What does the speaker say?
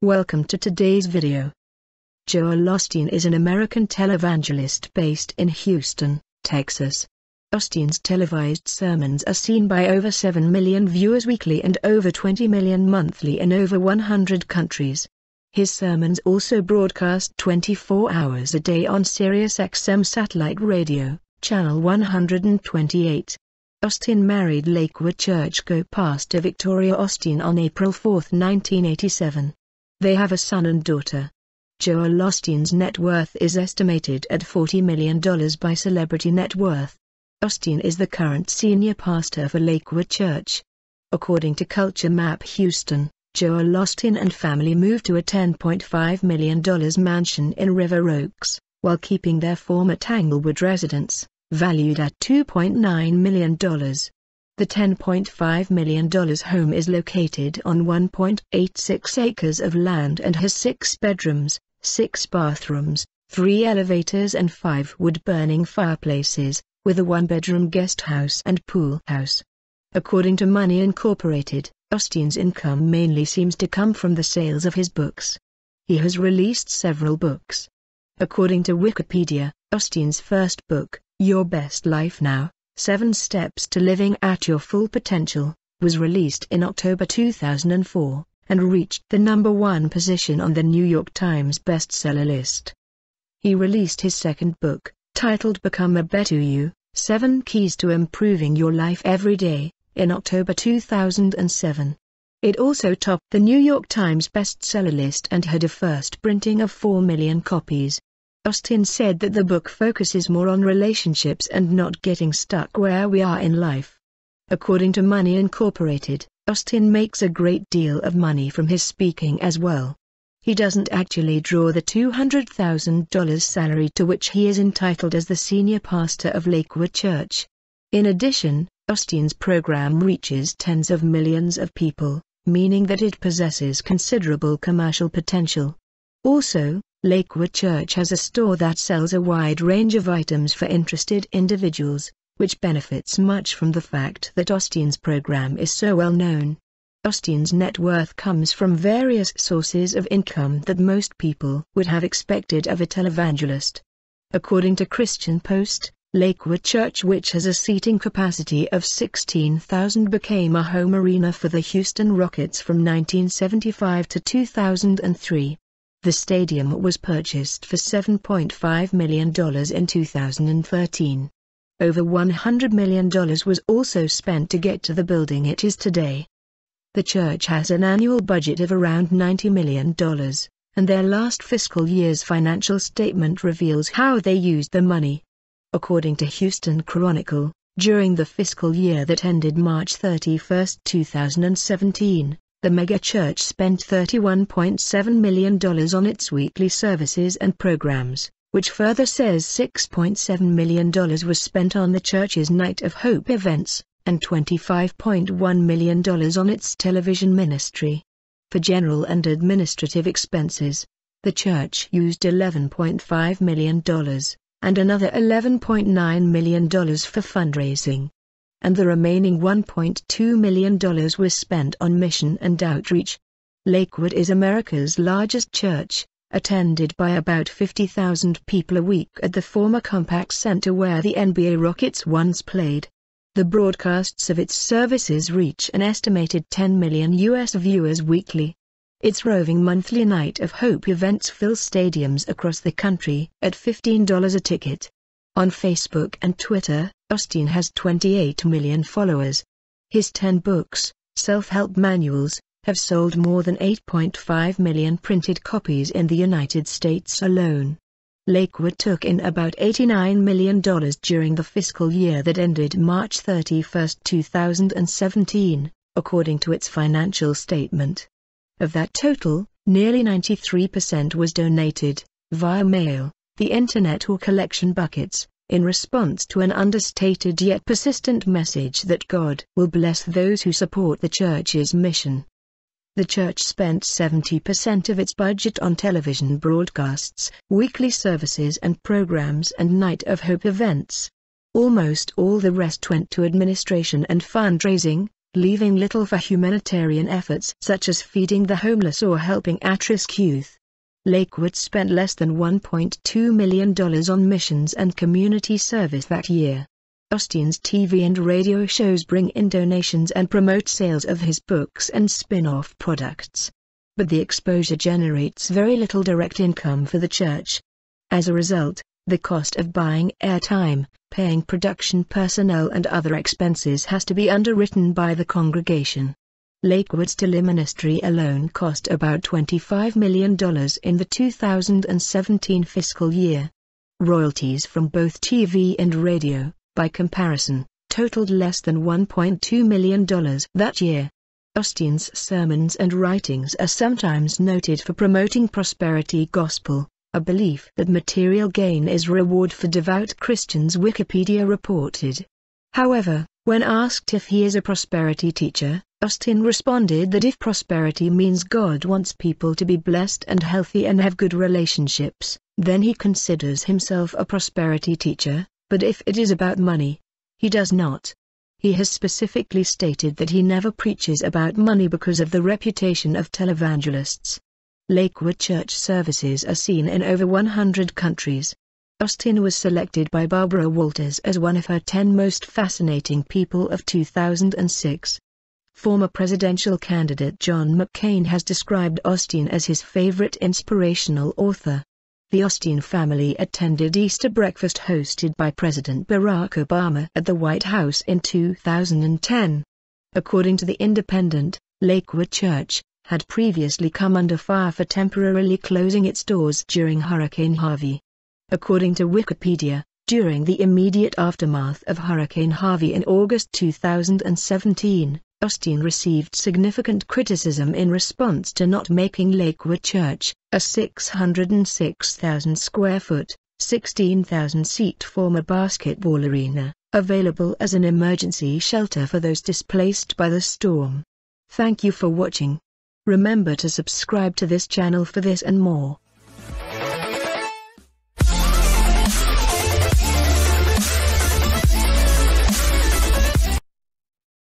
Welcome to today's video. Joel Osteen is an American televangelist based in Houston, Texas. Osteen's televised sermons are seen by over 7 million viewers weekly and over 20 million monthly in over 100 countries. His sermons also broadcast 24 hours a day on Sirius XM Satellite Radio, channel 128. Osteen married Lakewood Church co-pastor Victoria Osteen on April 4, 1987. They have a son and daughter. Joel Osteen's net worth is estimated at $40 million by Celebrity Net Worth. Osteen is the current senior pastor for Lakewood Church. According to Culture Map Houston, Joel Osteen and family moved to a $10.5 million mansion in River Oaks, while keeping their former Tanglewood residence, valued at $2.9 million. The $10.5 million home is located on 1.86 acres of land and has 6 bedrooms, 6 bathrooms, 3 elevators and 5 wood-burning fireplaces, with a 1-bedroom guest house and pool house. According to Money Incorporated, Osteen's income mainly seems to come from the sales of his books. He has released several books. According to Wikipedia, Osteen's first book, Your Best Life Now, 7 Steps to Living at Your Full Potential, was released in October 2004, and reached the #1 position on the New York Times bestseller list. He released his second book, titled Become a Better You, 7 Keys to Improving Your Life Every Day, in October 2007. It also topped the New York Times bestseller list and had a first printing of 4 million copies. Osteen said that the book focuses more on relationships and not getting stuck where we are in life. According to Money Incorporated, Osteen makes a great deal of money from his speaking as well. He doesn't actually draw the $200,000 salary to which he is entitled as the senior pastor of Lakewood Church. In addition, Osteen's program reaches tens of millions of people, meaning that it possesses considerable commercial potential. Also, Lakewood Church has a store that sells a wide range of items for interested individuals, which benefits much from the fact that Osteen's program is so well known. Osteen's net worth comes from various sources of income that most people would have expected of a televangelist. According to Christian Post, Lakewood Church, which has a seating capacity of 16,000, became a home arena for the Houston Rockets from 1975 to 2003. The stadium was purchased for $7.5 million in 2013. Over $100 million was also spent to get to the building it is today. The church has an annual budget of around $90 million, and their last fiscal year's financial statement reveals how they used the money. According to Houston Chronicle, during the fiscal year that ended March 31, 2017, the megachurch spent $31.7 million on its weekly services and programs, which further says $6.7 million was spent on the church's Night of Hope events, and $25.1 million on its television ministry. For general and administrative expenses, the church used $11.5 million, and another $11.9 million for fundraising. And the remaining $1.2 million was spent on mission and outreach. Lakewood is America's largest church, attended by about 50,000 people a week at the former Compaq Center where the NBA Rockets once played. The broadcasts of its services reach an estimated 10 million U.S. viewers weekly. Its roving monthly Night of Hope events fill stadiums across the country at $15 a ticket. On Facebook and Twitter, Osteen has 28 million followers. His 10 books, self-help manuals, have sold more than 8.5 million printed copies in the United States alone. Lakewood took in about $89 million during the fiscal year that ended March 31, 2017, according to its financial statement. Of that total, nearly 93% was donated, via mail, the internet or collection buckets, in response to an understated yet persistent message that God will bless those who support the church's mission. The church spent 70% of its budget on television broadcasts, weekly services and programs and Night of Hope events. Almost all the rest went to administration and fundraising, leaving little for humanitarian efforts such as feeding the homeless or helping at-risk youth. Lakewood spent less than $1.2 million on missions and community service that year. Osteen's TV and radio shows bring in donations and promote sales of his books and spin-off products. But the exposure generates very little direct income for the church. As a result, the cost of buying airtime, paying production personnel and other expenses has to be underwritten by the congregation. Lakewood's teleministry alone cost about $25 million in the 2017 fiscal year. Royalties from both TV and radio, by comparison, totaled less than $1.2 million that year. Osteen's sermons and writings are sometimes noted for promoting prosperity gospel, a belief that material gain is reward for devout Christians, Wikipedia reported. However, when asked if he is a prosperity teacher, Osteen responded that if prosperity means God wants people to be blessed and healthy and have good relationships, then he considers himself a prosperity teacher, but if it is about money, he does not. He has specifically stated that he never preaches about money because of the reputation of televangelists. Lakewood Church services are seen in over 100 countries. Osteen was selected by Barbara Walters as one of her 10 most fascinating people of 2006. Former presidential candidate John McCain has described Osteen as his favorite inspirational author. The Osteen family attended Easter breakfast hosted by President Barack Obama at the White House in 2010. According to The Independent, Lakewood Church had previously come under fire for temporarily closing its doors during Hurricane Harvey. According to Wikipedia, during the immediate aftermath of Hurricane Harvey in August 2017, Osteen received significant criticism in response to not making Lakewood Church, a 606,000 square foot, 16,000-seat former basketball arena, available as an emergency shelter for those displaced by the storm. Thank you for watching. Remember to subscribe to this channel for this and more.